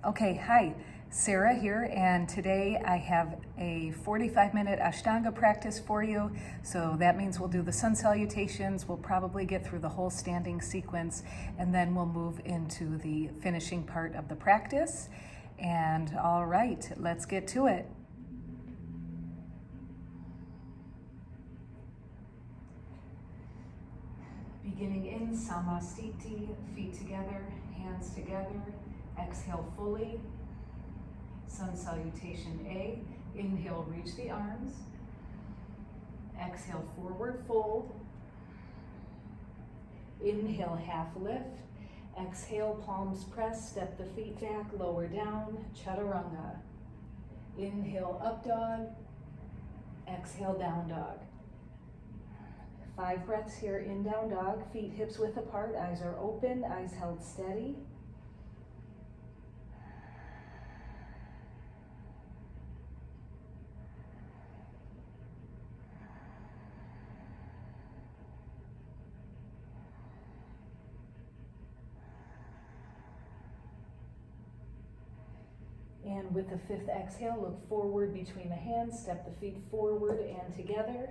Okay, hi, Sarah here, and today I have a 45-minute Ashtanga practice for you. So that means we'll do the sun salutations, we'll probably get through the whole standing sequence, and then we'll move into the finishing part of the practice. And all right, let's get to it. Beginning in Samastiti, feet together, hands together. Exhale fully. Sun salutation A. Inhale, reach the arms. Exhale, forward fold. Inhale, half lift. Exhale, palms press, step the feet back, lower down, chaturanga. Inhale, up dog. Exhale, down dog. 5 breaths here in down dog, feet hips width apart, eyes are open, eyes held steady. And with the 5th exhale, look forward between the hands, step the feet forward and together.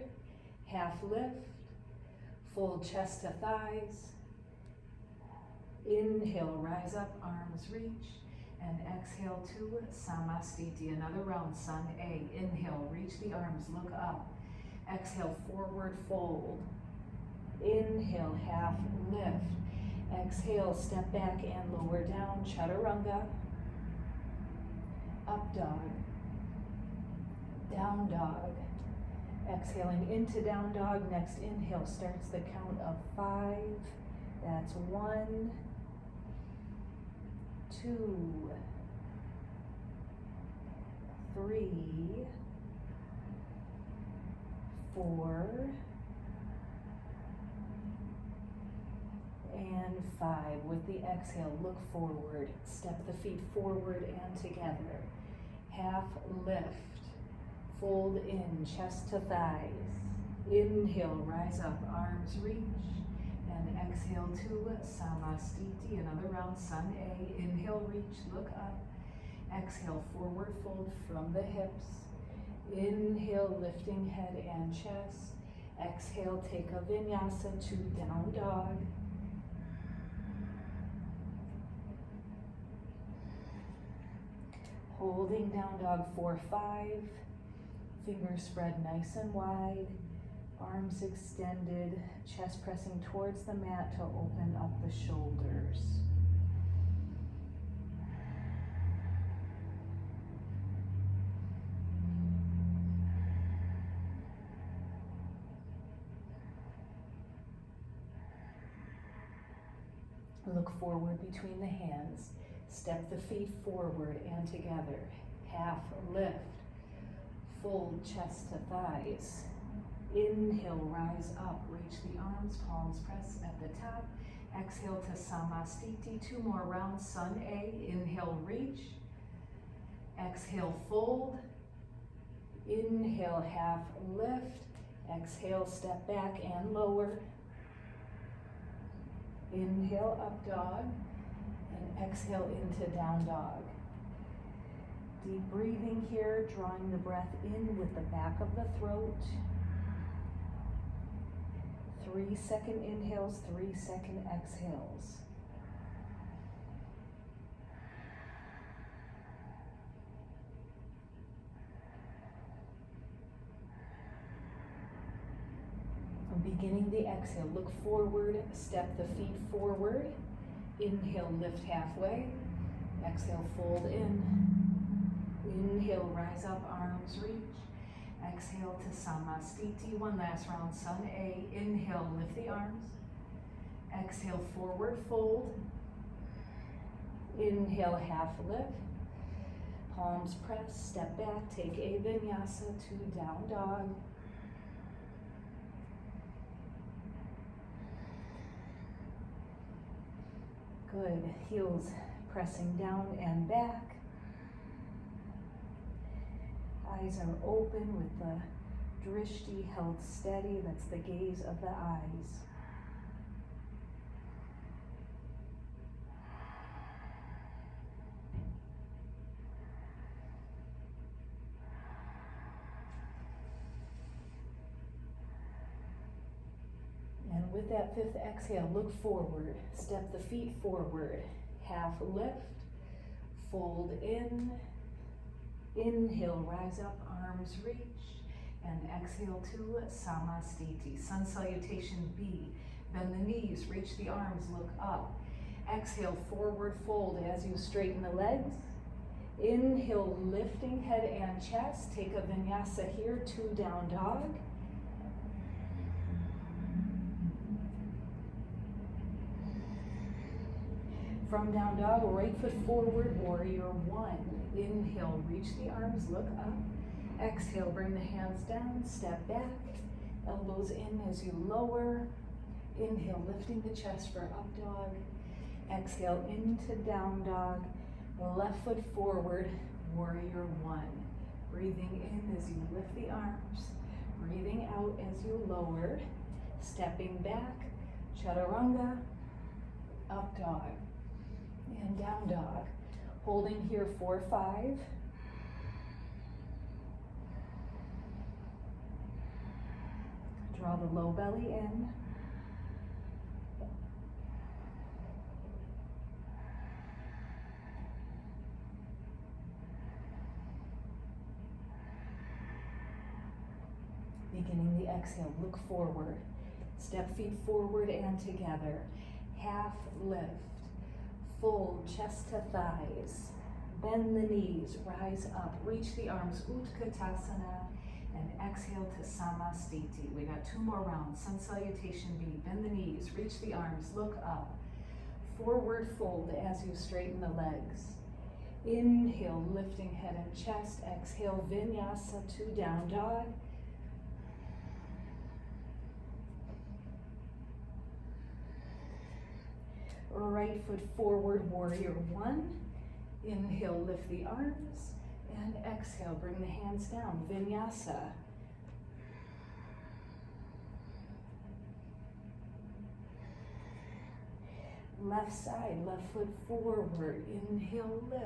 Half lift, fold chest to thighs. Inhale, rise up, arms reach. And exhale to Samastiti, another round, sun A. Inhale, reach the arms, look up. Exhale, forward fold. Inhale, half lift. Exhale, step back and lower down, chaturanga. Up dog, down dog. Exhaling into down dog, next inhale starts the count of 5. That's 1, 2, 3, 4, and 5. With the exhale, look forward, step the feet forward and together. Half lift, fold in, chest to thighs. Inhale, rise up, arms reach. And exhale to Samastiti, another round, sun A. Inhale, reach, look up. Exhale, forward fold from the hips. Inhale, lifting head and chest. Exhale, take a vinyasa to down dog. Holding down dog for 5. Fingers spread nice and wide. Arms extended, chest pressing towards the mat to open up the shoulders. Look forward between the hands. Step the feet forward and together. Half lift. Fold chest to thighs. Inhale, rise up, reach the arms, palms press at the top. Exhale to Samastiti, 2 more rounds, sun A. Inhale, reach. Exhale, fold. Inhale, half lift. Exhale, step back and lower. Inhale, up dog. And exhale into down dog. Deep breathing here, drawing the breath in with the back of the throat. 3-second inhales, 3-second exhales. Beginning the exhale, look forward, step the feet forward. Inhale, lift halfway. Exhale, fold in. Inhale, rise up, arms reach. Exhale to Samastiti, 1 last round, sun A. Inhale, lift the arms. Exhale, forward fold. Inhale, half lift. Palms press, step back, take a vinyasa to down dog. Good, heels pressing down and back. Eyes are open with the drishti held steady, that's the gaze of the eyes. that fifth exhale, look forward, step the feet forward, half lift, fold in, inhale, rise up, arms reach, and exhale to Samastiti. Sun salutation B. Bend the knees, reach the arms, look up. Exhale, forward fold as you straighten the legs. Inhale, lifting head and chest. Take a vinyasa here, 2 down dog. From down dog, right foot forward, warrior 1. Inhale, reach the arms, look up. Exhale, bring the hands down, step back. Elbows in as you lower. Inhale, lifting the chest for up dog. Exhale, into down dog. Left foot forward, warrior 1. Breathing in as you lift the arms. Breathing out as you lower. Stepping back, chaturanga, up dog. And down dog. Holding here 4, 5. Draw the low belly in. Beginning the exhale, look forward. Step feet forward and together. Half lift. Fold chest to thighs. Bend the knees, rise up. Reach the arms, Utkatasana. And exhale to Samastiti. We got 2 more rounds. Sun salutation B. Bend the knees, reach the arms, look up. Forward fold as you straighten the legs. Inhale, lifting head and chest. Exhale, vinyasa, 2 down dog. Right foot forward, warrior 1. Inhale, lift the arms. And exhale, bring the hands down, vinyasa. Left side, left foot forward. Inhale, lift.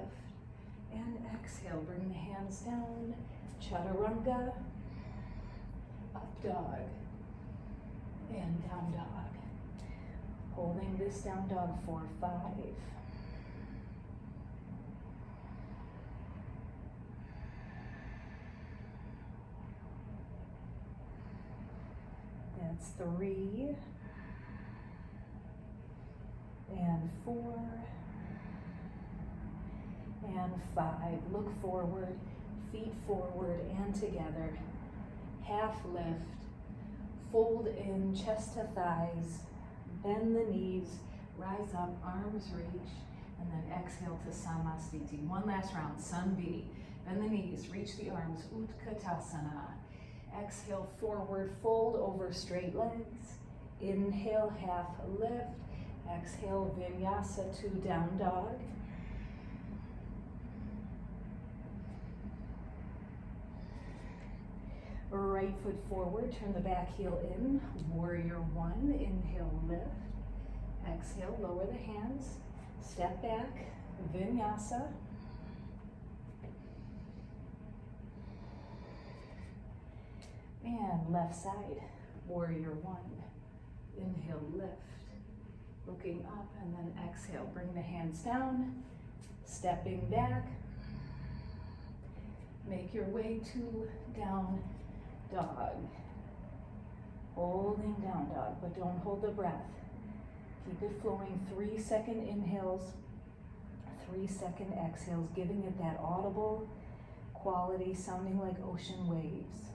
And exhale, bring the hands down, chaturanga, up dog, and down dog. Holding this down dog for 5. That's 3. And 4. And 5. Look forward, feet forward and together. Half lift, fold in, chest to thighs. Bend the knees, rise up, arms reach, and then exhale to Samastiti. 1 last round, Sun B. Bend the knees, reach the arms, Utkatasana. Exhale, forward fold over straight legs. Inhale, half lift. Exhale, vinyasa, 2 down dog. Right foot forward, turn the back heel in, warrior 1, inhale, lift. Exhale, lower the hands, step back, vinyasa. And left side, warrior 1, inhale, lift. Looking up and then exhale, bring the hands down, stepping back. Make your way to down dog. Holding down dog, but don't hold the breath. Keep it flowing. 3-second inhales, 3-second exhales, giving it that audible quality, sounding like ocean waves.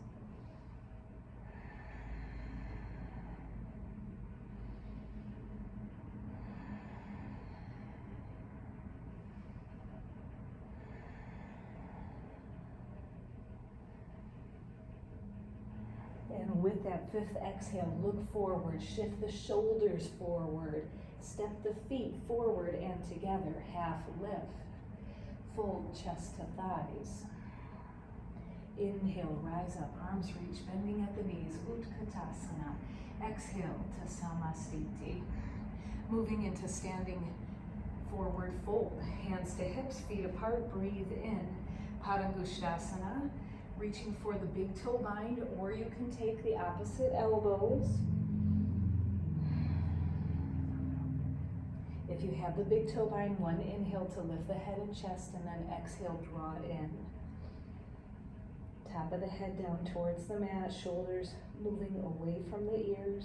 And with that 5th exhale, look forward, shift the shoulders forward, step the feet forward and together, half lift, fold chest to thighs. Inhale, rise up, arms reach, bending at the knees, Utkatasana. Exhale to Samastiti. Moving into standing forward fold, hands to hips, feet apart, breathe in, Padangusthasana. Reaching for the big toe bind, or you can take the opposite elbows. If you have the big toe bind, one inhale to lift the head and chest, and then exhale, draw it in. Top of the head down towards the mat, shoulders moving away from the ears.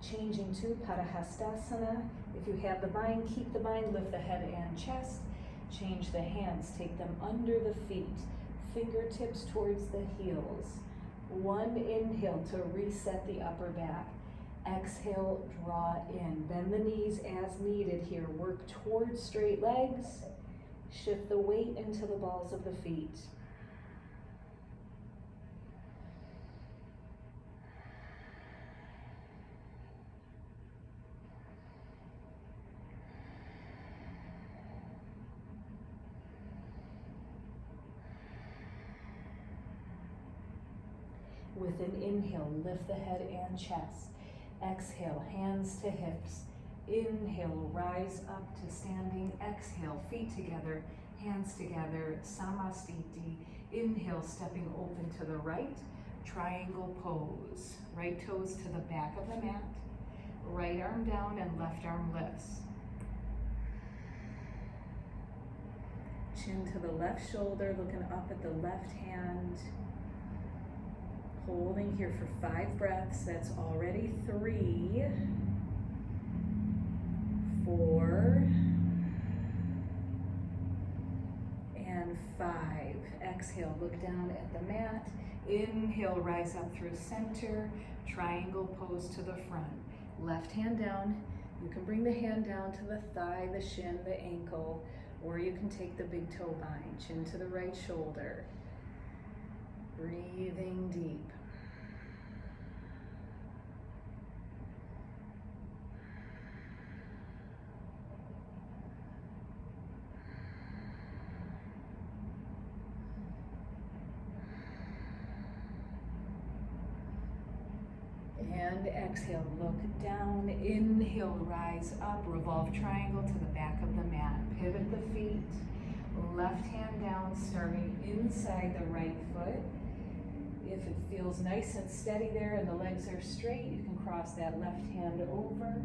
Changing to Padahastasana. If you have the bind, keep the bind, lift the head and chest. Change the hands, take them under the feet, fingertips towards the heels. One inhale to reset the upper back. Exhale, draw in. Bend the knees as needed here. Work towards straight legs. Shift the weight into the balls of the feet. With an inhale, lift the head and chest. Exhale, hands to hips. Inhale, rise up to standing. Exhale, feet together, hands together, Samastiti. Inhale, stepping open to the right, triangle pose. Right toes to the back of the mat. Right arm down and left arm lifts. Chin to the left shoulder, looking up at the left hand. Holding here for 5 breaths. That's already 3, 4, and 5. Exhale, look down at the mat. Inhale, rise up through center. Triangle pose to the front. Left hand down. You can bring the hand down to the thigh, the shin, the ankle, or you can take the big toe bind. Chin to the right shoulder. Breathing deep. And exhale, look down. Inhale, rise up, revolve triangle to the back of the mat. Pivot the feet. Left hand down, starting inside the right foot. If it feels nice and steady there and the legs are straight, you can cross that left hand over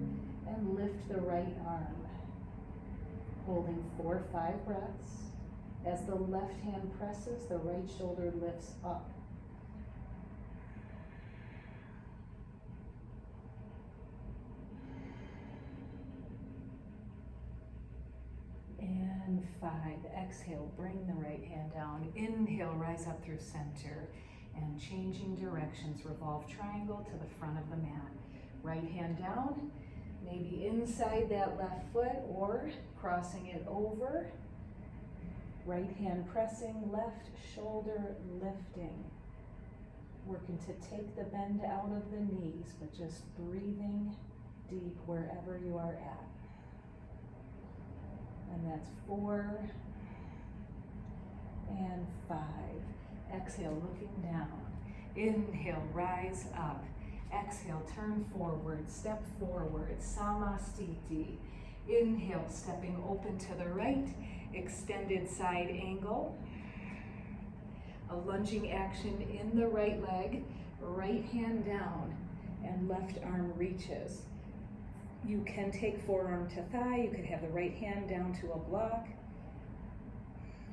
and lift the right arm. Holding 4 or 5 breaths. As the left hand presses, the right shoulder lifts up. And 5. Exhale, bring the right hand down. Inhale, rise up through center. And changing directions, revolve triangle to the front of the mat. Right hand down, maybe inside that left foot or crossing it over. Right hand pressing, left shoulder lifting. Working to take the bend out of the knees, but just breathing deep wherever you are at. And that's 4 and 5. Exhale, looking down. Inhale, rise up. Exhale, turn forward, step forward, Samastiti. Inhale, stepping open to the right, extended side angle. A lunging action in the right leg, right hand down, and left arm reaches. You can take forearm to thigh, you could have the right hand down to a block,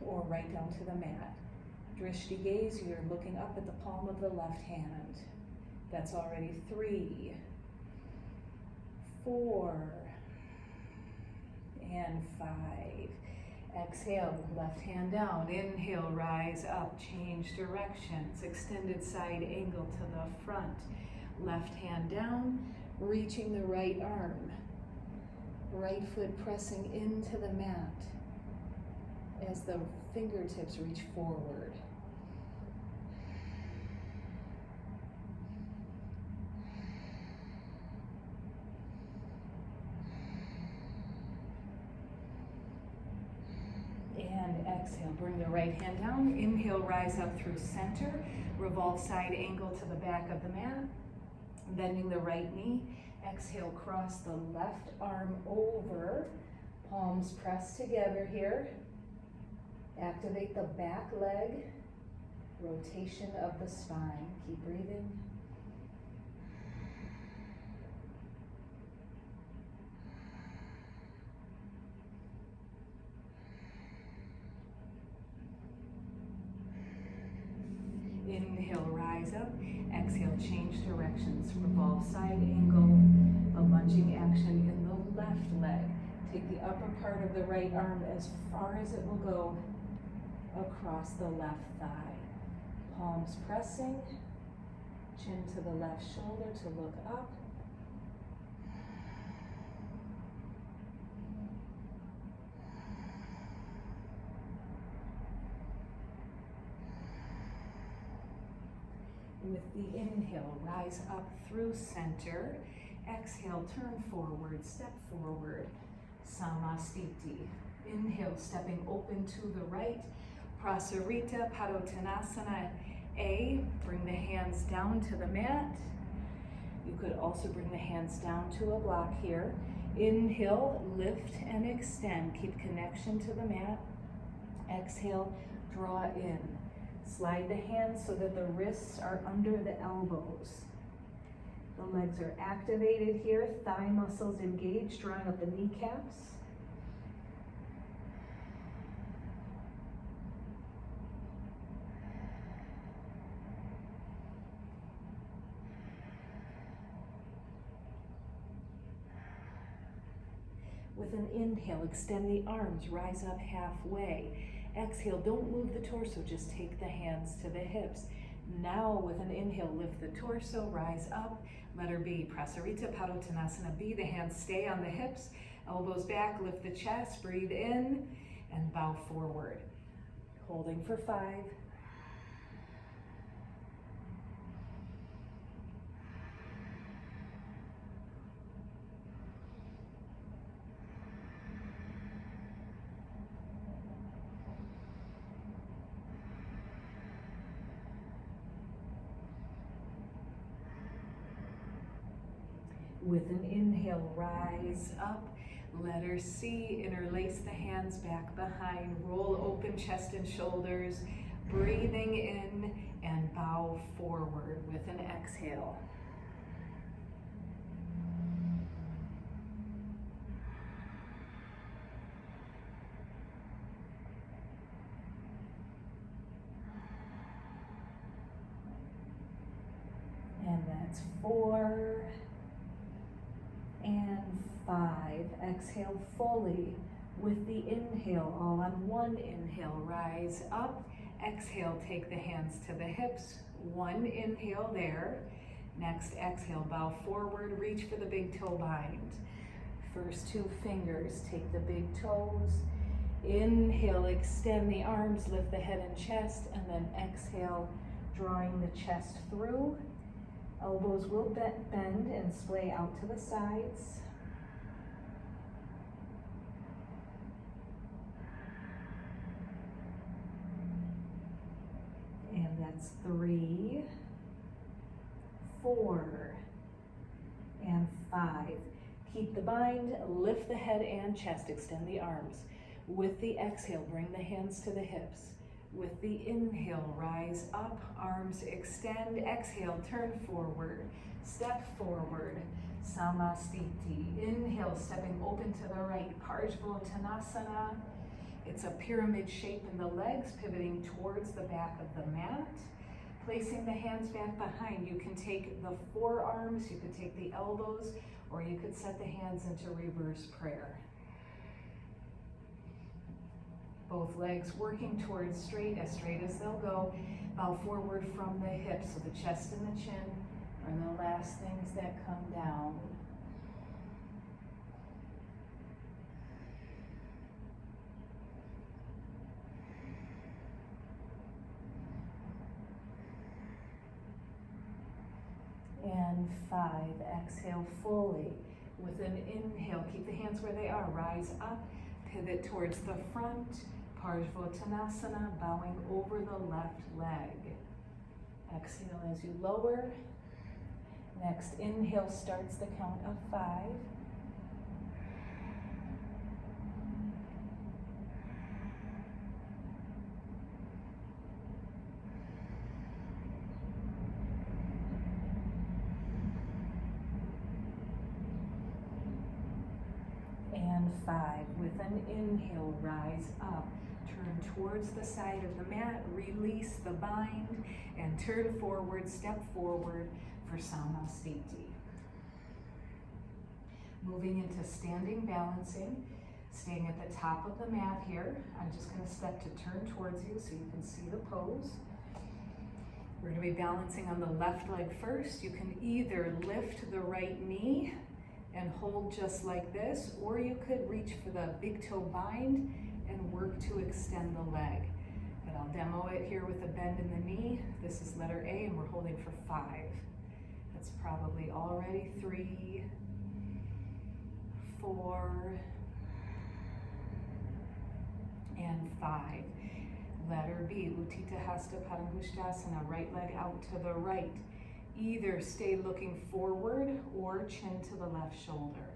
or right down to the mat. Drishti gaze, you're looking up at the palm of the left hand. That's already 3, 4, and 5. Exhale, left hand down. Inhale, rise up, change directions. Extended side angle to the front. Left hand down, reaching the right arm. Right foot pressing into the mat as the fingertips reach forward. And exhale, bring the right hand down. Inhale, rise up through center. Revolve side angle to the back of the mat. Bending the right knee. Exhale, cross the left arm over. Palms press together here. Activate the back leg, rotation of the spine. Keep breathing. Inhale, rise up. Exhale, change directions. Revolve side angle. A lunging action in the left leg. Take the upper part of the right arm as far as it will go across the left thigh. Palms pressing. Chin to the left shoulder to look up. With the inhale, rise up through center. Exhale, turn forward, step forward. Samastiti. Inhale, stepping open to the right. Prasarita Padottanasana A. Bring the hands down to the mat. You could also bring the hands down to a block here. Inhale, lift and extend. Keep connection to the mat. Exhale, draw in. Slide the hands so that the wrists are under the elbows. The legs are activated here, thigh muscles engaged, drawing up the kneecaps. With an inhale, extend the arms, rise up halfway. Exhale, don't move the torso, just take the hands to the hips. Now with an inhale, lift the torso, rise up. Letter B, Prasarita Padottanasana B. The hands stay on the hips, elbows back, lift the chest, breathe in, and bow forward. Holding for 5. With an inhale, rise up. Letter C, interlace the hands back behind. Roll open chest and shoulders. Breathing in and bow forward with an exhale. And that's 4. And 5. Exhale fully. With the inhale, all on one inhale, rise up. Exhale, take the hands to the hips. 1 inhale there. Next exhale, bow forward, reach for the big toe bind. First 2 fingers, take the big toes. Inhale, extend the arms, lift the head and chest, and then exhale, drawing the chest through. Elbows will bend and splay out to the sides. And that's 3, 4, and 5. Keep the bind, lift the head and chest, extend the arms. With the exhale, bring the hands to the hips. With the inhale, rise up, arms extend. Exhale, turn forward, step forward, Samastiti. Inhale, stepping open to the right, Parsvottanasana. It's a pyramid shape in the legs, pivoting towards the back of the mat. Placing the hands back behind, you can take the forearms, you could take the elbows, or you could set the hands into reverse prayer. Both legs working towards straight as they'll go. Bow forward from the hips, so the chest and the chin are the last things that come down. And 5, exhale fully. With an inhale, keep the hands where they are, rise up, pivot towards the front. Parsvottanasana, bowing over the left leg. Exhale as you lower. Next inhale starts the count of 5. 5. With an inhale, rise up. Turn towards the side of the mat, release the bind, and turn forward, step forward for Samasthiti. Moving into standing balancing, staying at the top of the mat here. I'm just going to step to turn towards you so you can see the pose. We're going to be balancing on the left leg first. You can either lift the right knee and hold just like this, or you could reach for the big toe bind and work to extend the leg. But I'll demo it here with a bend in the knee. This is letter A, and we're holding for 5. That's probably already 3, 4, and 5. Letter B, Utthita Hasta Padangusthasana, right leg out to the right. Either stay looking forward or chin to the left shoulder.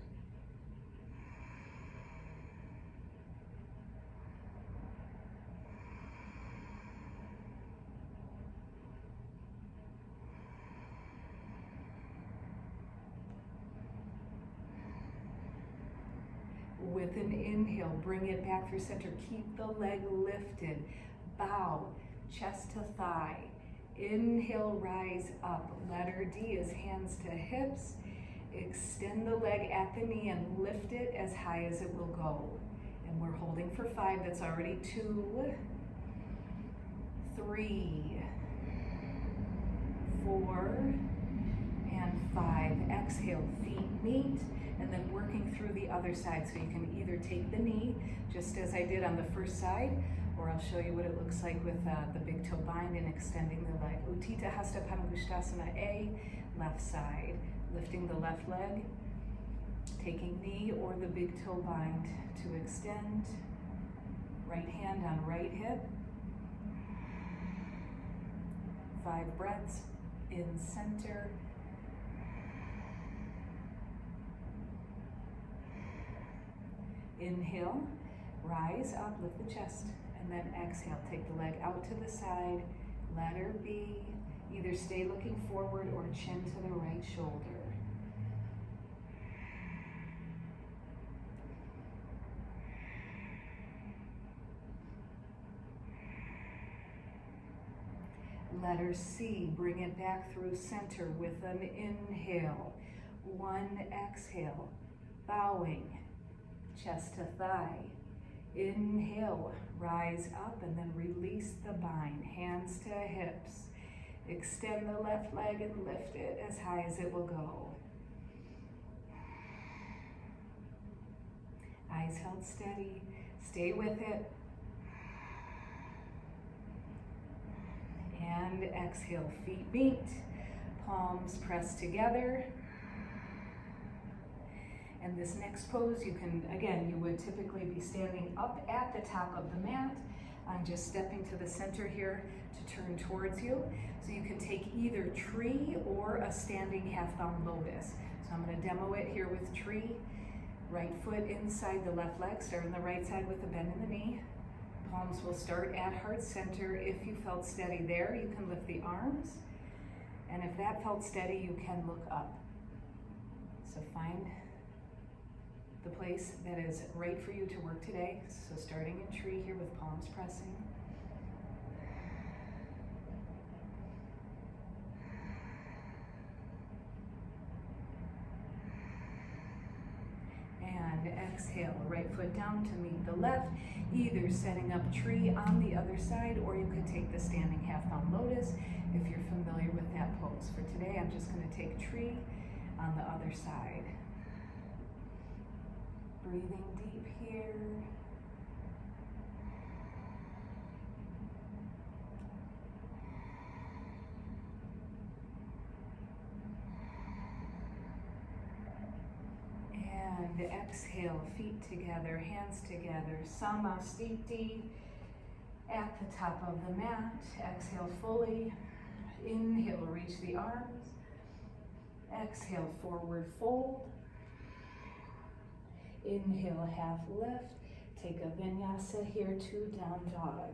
With an inhale, bring it back through center. Keep the leg lifted. Bow, chest to thigh. Inhale, rise up. Letter D is hands to hips. Extend the leg at the knee and lift it as high as it will go. And we're holding for 5. That's already 2, 3, 4, and 5. Exhale, feet meet. And then working through the other side. So you can either take the knee, just as I did on the first side, or I'll show you what it looks like with the big toe bind and extending the leg. Utthita Hasta Padangusthasana A, left side. Lifting the left leg, taking knee or the big toe bind to extend. Right hand on right hip. 5 breaths in center. Inhale, rise up, lift the chest, and then exhale. Take the leg out to the side. Letter B, either stay looking forward or chin to the right shoulder. Letter C, bring it back through center with an inhale. 1 exhale, bowing. Chest to thigh. Inhale, rise up and then release the bind. Hands to hips. Extend the left leg and lift it as high as it will go. Eyes held steady. Stay with it. And exhale, feet meet. Palms press together. And this next pose, you can, again, you would typically be standing up at the top of the mat. I'm just stepping to the center here to turn towards you. So you can take either tree or a standing half-bound lotus. So I'm going to demo it here with tree. Right foot inside the left leg, start on the right side with a bend in the knee. Palms will start at heart center. If you felt steady there, you can lift the arms. And if that felt steady, you can look up. So find the place that is right for you to work today. So starting in tree here with palms pressing. And exhale, right foot down to meet the left, either setting up tree on the other side, or you could take the standing half-bound lotus if you're familiar with that pose. For today, I'm just going to take tree on the other side. Breathing deep here. And exhale, feet together, hands together. Samasthiti at the top of the mat. Exhale fully. Inhale, reach the arms. Exhale, forward fold. Inhale, half lift. Take a vinyasa here to down dog.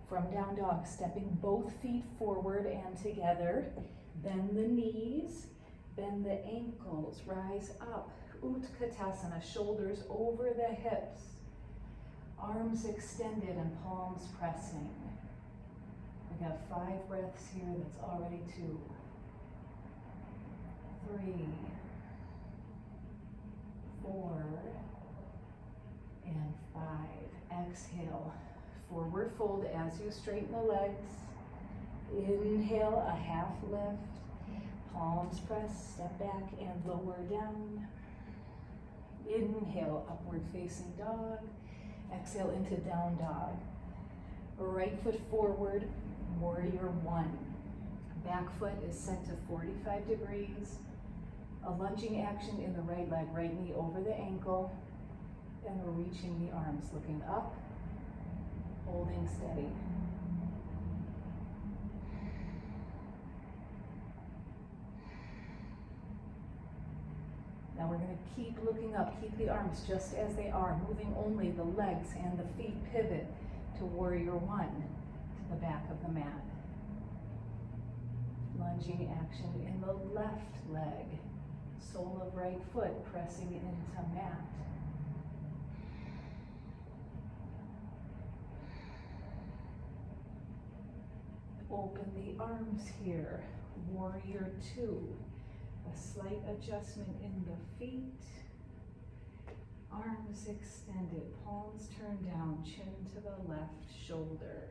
From down dog, stepping both feet forward and together. Bend the knees, bend the ankles, rise up. Utkatasana, shoulders over the hips. Arms extended and palms pressing. We got 5 breaths here, that's already 2. 3, 4, and 5. Exhale, forward fold as you straighten the legs. Inhale, a half lift. Palms press, step back and lower down. Inhale, upward facing dog. Exhale into down dog. Right foot forward, warrior 1. Back foot is set to 45 degrees. A lunging action in the right leg, right knee over the ankle. And we're reaching the arms, looking up, holding steady. Now we're going to keep looking up, keep the arms just as they are, moving only the legs and the feet pivot to warrior 1, to the back of the mat. Lunging action in the left leg, sole of right foot pressing into mat. Open the arms here, warrior 2. A slight adjustment in the feet. Arms extended, palms turned down, chin to the left shoulder.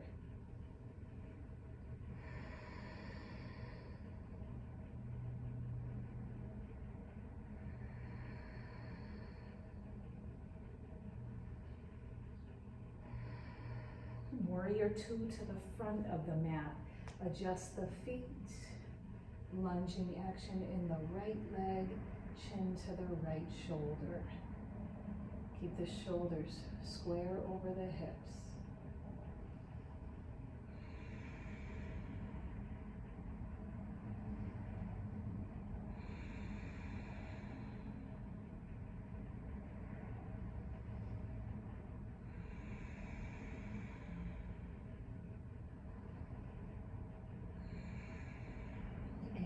Warrior 2 to the front of the mat. Adjust the feet. Lunging action in the right leg, chin to the right shoulder. Keep the shoulders square over the hips.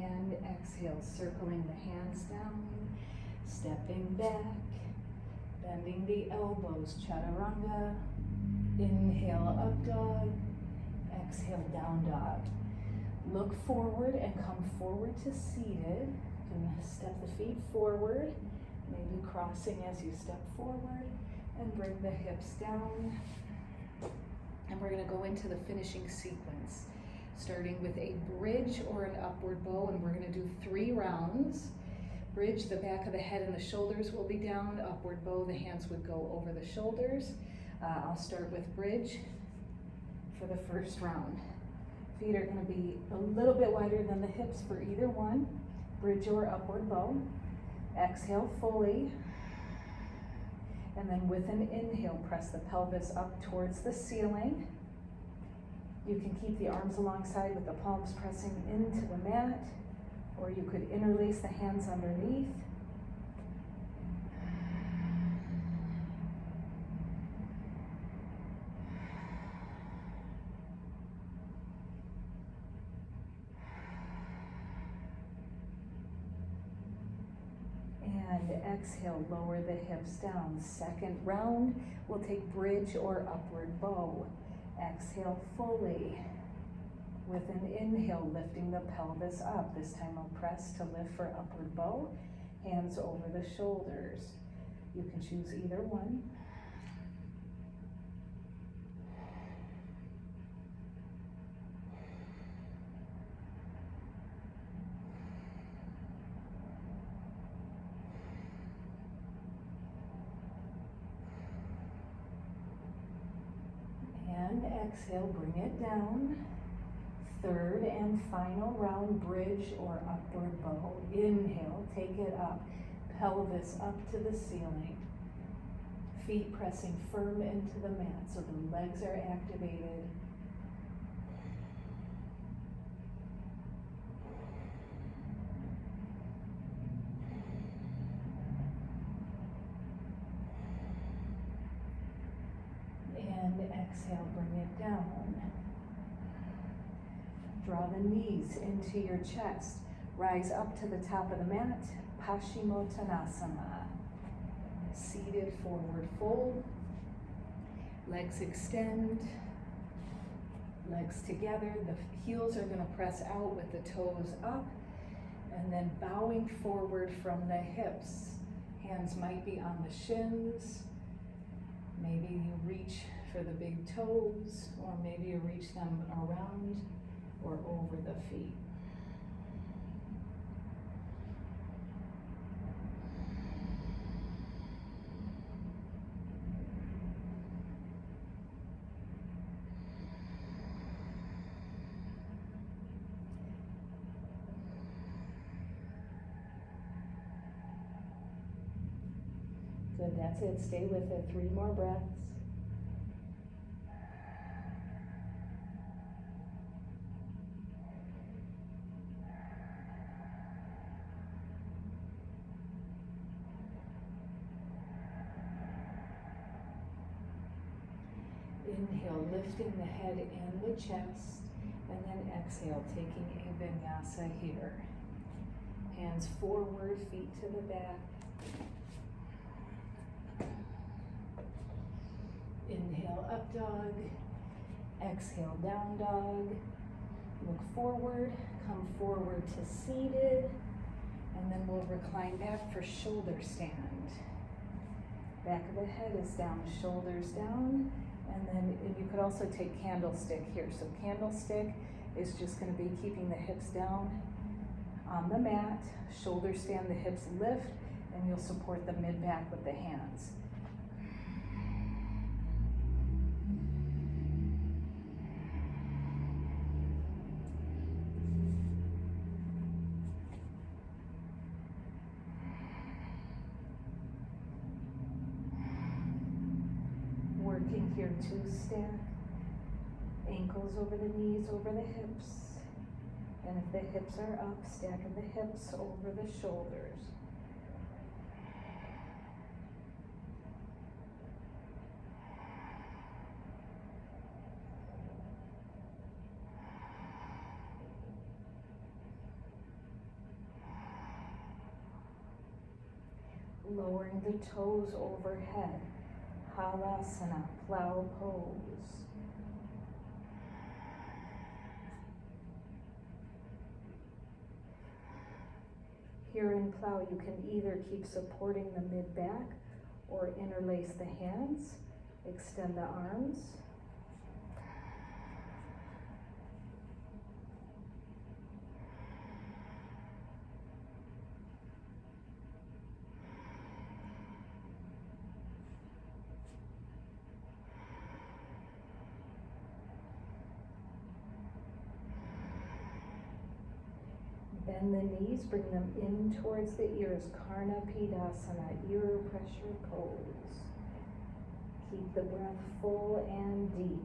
And exhale, circling the hands down, stepping back, bending the elbows, chaturanga. Inhale, up dog. Exhale, down dog. Look forward and come forward to seated. You can step the feet forward, maybe crossing as you step forward, and bring the hips down. And we're going to go into the finishing sequence, starting with a bridge or an upward bow, and we're going to do 3 rounds. Bridge, the back of the head and the shoulders will be down. Upward bow, the hands would go over the shoulders. I'll start with bridge for the first round. Feet are going to be a little bit wider than the hips for either one. Bridge or upward bow. Exhale fully. And then with an inhale, press the pelvis up towards the ceiling. You can keep the arms alongside with the palms pressing into the mat, or you could interlace the hands underneath. And exhale, lower the hips down. Second round, we'll take bridge or upward bow. Exhale fully. With an inhale, lifting the pelvis up. This time I'll press to lift for upward bow. Hands over the shoulders. You can choose either one. And exhale, bring it down. Third and final round, bridge or upward bow. Inhale, take it up. Pelvis up to the ceiling. Feet pressing firm into the mat so the legs are activated. And exhale, bring it down. Draw the knees into your chest. Rise up to the top of the mat, Paschimottanasana. Seated forward fold. Legs extend. Legs together. The heels are going to press out with the toes up. And then bowing forward from the hips. Hands might be on the shins. Maybe you reach for the big toes, or maybe you reach them around or over the feet. Good, that's it. Stay with it. 3 more breaths. Inhale, lifting the head and the chest, and then exhale, taking a vinyasa here. Hands forward, feet to the back. Inhale, up dog. Exhale, down dog. Look forward, come forward to seated, and then we'll recline back for shoulder stand. Back of the head is down, shoulders down, and then you could also take candlestick here. So candlestick is just going to be keeping the hips down on the mat, shoulder stand, the hips lift, and you'll support the mid-back with the hands. Working here, 2 stack, ankles over the knees, over the hips, and if the hips are up, stacking the hips over the shoulders. Lowering the toes overhead. Halasana, plow pose. Here in plow, you can either keep supporting the mid-back or interlace the hands, extend the arms. Bend the knees, bring them in towards the ears. Karna Pidasana, ear pressure pose. Keep the breath full and deep.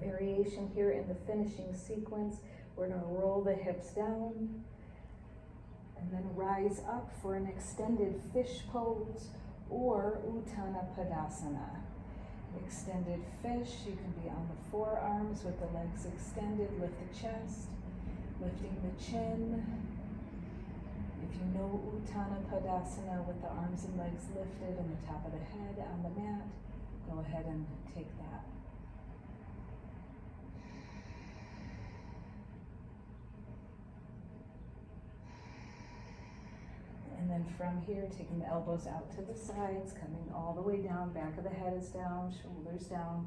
Variation here in the finishing sequence. We're going to roll the hips down and then rise up for an extended fish pose or Uttana Padasana. Extended fish, you can be on the forearms with the legs extended, lift the chest, lifting the chin. If you know Uttana Padasana with the arms and legs lifted and the top of the head on the mat, go ahead and take that. And then from here, taking the elbows out to the sides, coming all the way down, back of the head is down, shoulders down,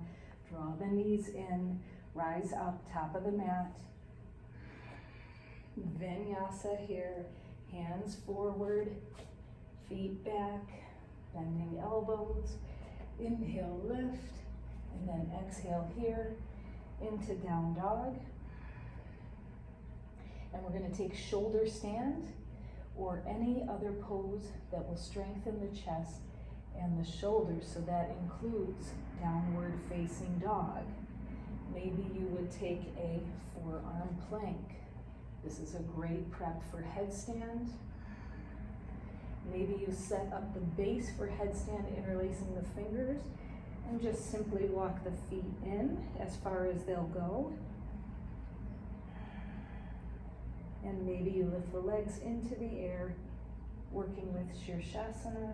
draw the knees in, rise up, top of the mat. Vinyasa here, hands forward, feet back, bending elbows. Inhale, lift, and then exhale here into down dog. And we're going to take shoulder stand or any other pose that will strengthen the chest and the shoulders, so that includes downward facing dog. Maybe you would take a forearm plank. This is a great prep for headstand. Maybe you set up the base for headstand, interlacing the fingers, and just simply walk the feet in as far as they'll go. And maybe you lift the legs into the air, working with Shirshasana.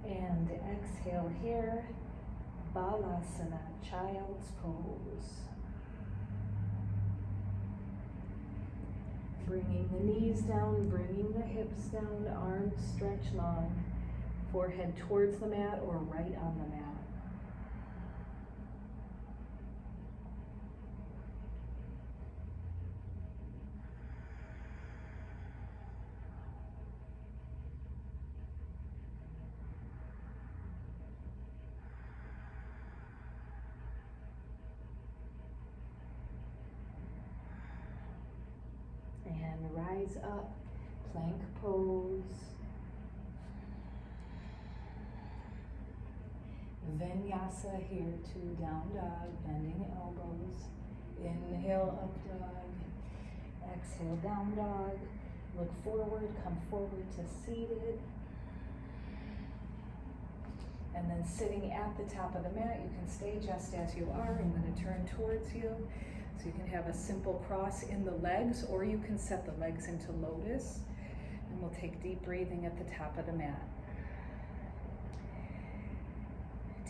And exhale here, Balasana, child's pose. Bringing the knees down, bringing the hips down, arms stretch long, forehead towards the mat or right on the mat. And rise up, plank pose. Vinyasa here, to down dog, bending elbows. Inhale, up dog. Exhale, down dog. Look forward, come forward to seated. And then sitting at the top of the mat, you can stay just as you are. I'm going to turn towards you. So you can have a simple cross in the legs, or you can set the legs into lotus. And we'll take deep breathing at the top of the mat.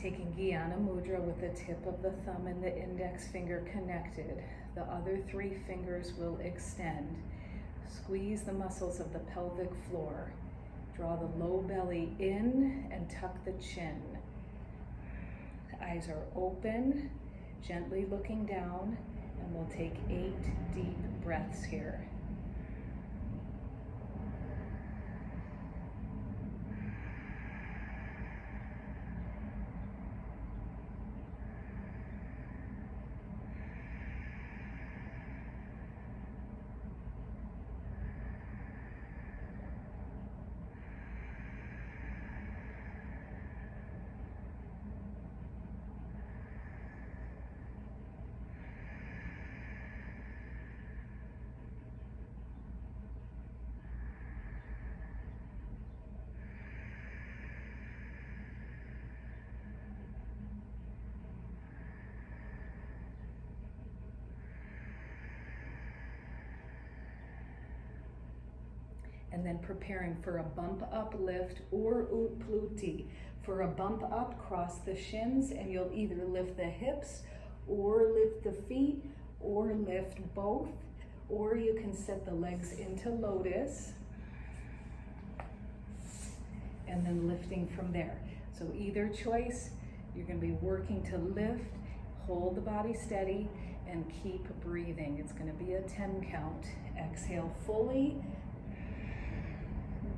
Taking Jnana Mudra with the tip of the thumb and the index finger connected. The other three fingers will extend. Squeeze the muscles of the pelvic floor. Draw the low belly in and tuck the chin. The eyes are open, gently looking down. And we'll take 8 deep breaths here. And then preparing for a bump up lift or utpluti. For a bump up, cross the shins and you'll either lift the hips or lift the feet or lift both, or you can set the legs into lotus and then lifting from there. So either choice, you're going to be working to lift, hold the body steady, and keep breathing. It's going to be a 10 count. Exhale fully.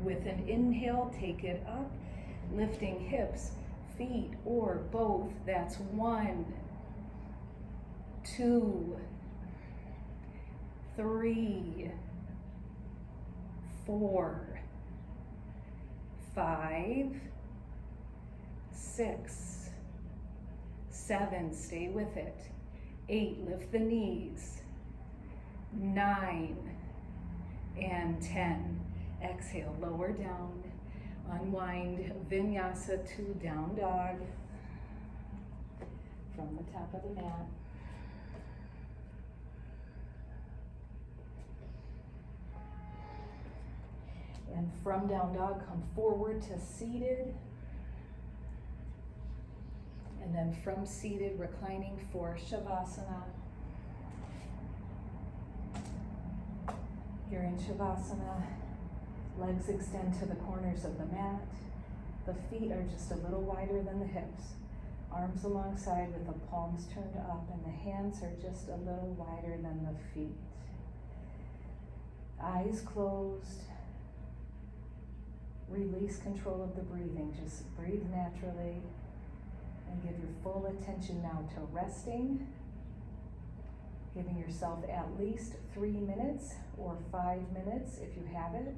With an inhale, take it up, lifting hips, feet, or both. That's 1, 2, 3, 4, 5, 6, 7, stay with it. 8, lift the knees. 9 and 10. Exhale, lower down, unwind, vinyasa to down dog from the top of the mat. And from down dog, come forward to seated. And then from seated, reclining for Shavasana. Here in Shavasana, legs extend to the corners of the mat. The feet are just a little wider than the hips. Arms alongside with the palms turned up, and the hands are just a little wider than the feet. Eyes closed. Release control of the breathing. Just breathe naturally and give your full attention now to resting. Giving yourself at least 3 minutes or 5 minutes if you have it.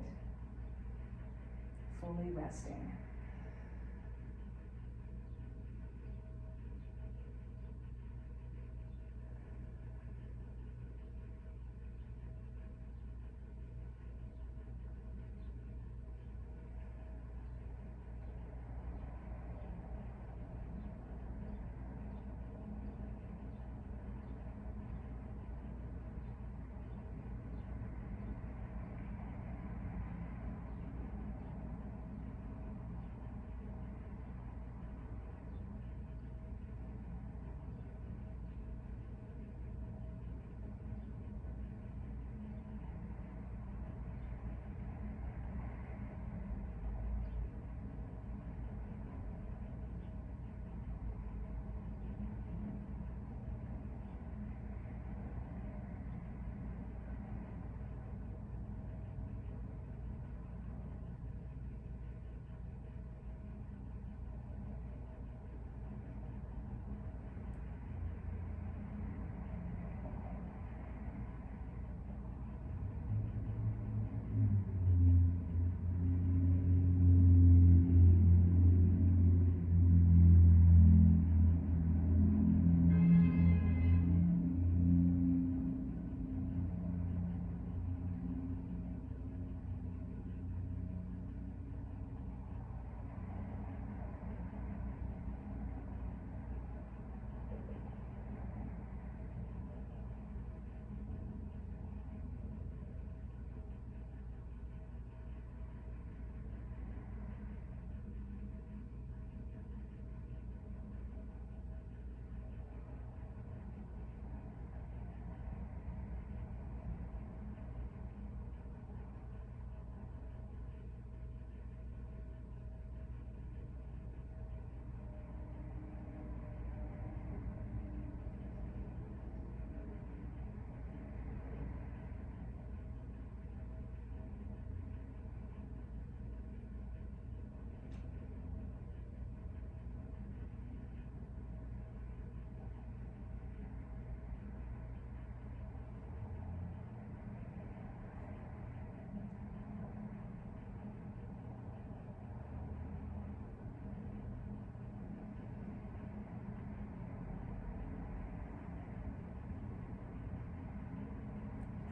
Fully resting.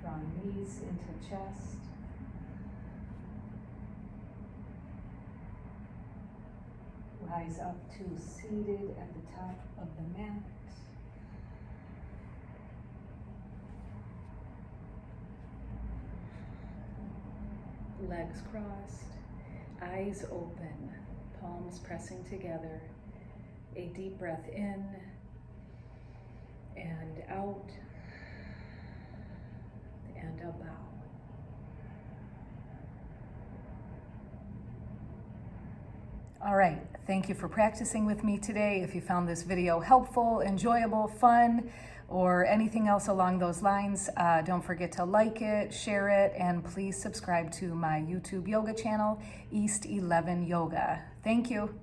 Draw knees into chest. Rise up to seated at the top of the mat. Legs crossed, eyes open, palms pressing together. A deep breath in and out, and a bow. All right, thank you for practicing with me today. If you found this video helpful, enjoyable, fun, or anything else along those lines, don't forget to like it, share it, and please subscribe to my YouTube yoga channel, East 11 Yoga. Thank you.